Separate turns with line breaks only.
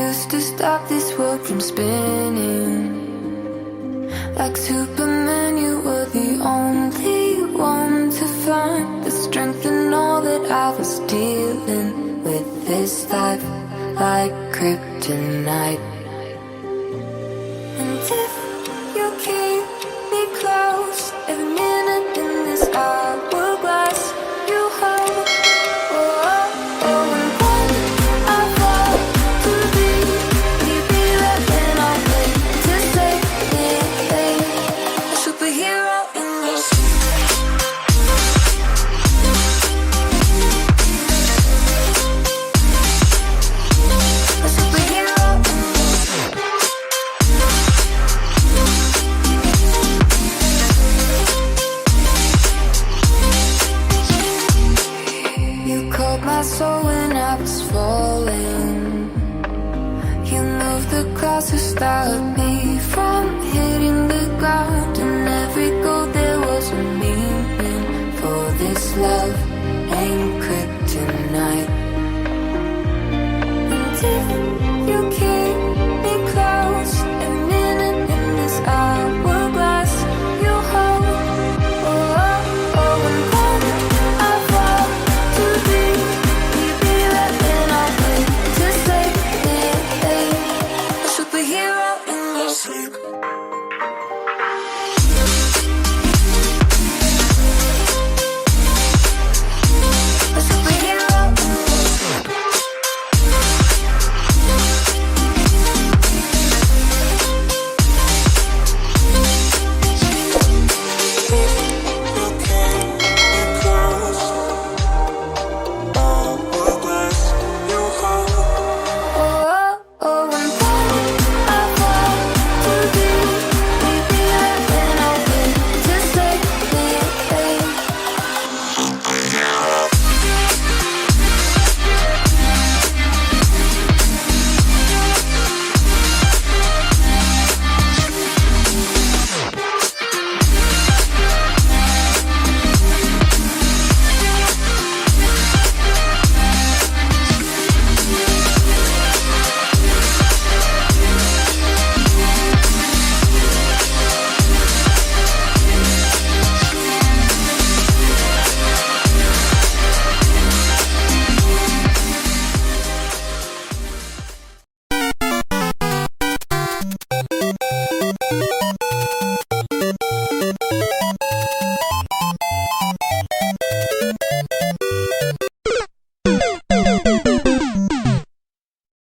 used to stop this world from spinning. Like Superman, you were the only one to find the strength in all that I was dealing with this life, like kryptonite. And if you keep me close, every minute in this hourglass you hold. Oh, oh, oh, and when I fall to leave, will you be there when I'm late to save me? A superhero in your a superhero in you called my soul when I was falling. You moved the clouds to stop me from hitting the ground. And every goal there was a meaning. For this love ain't kryptonite.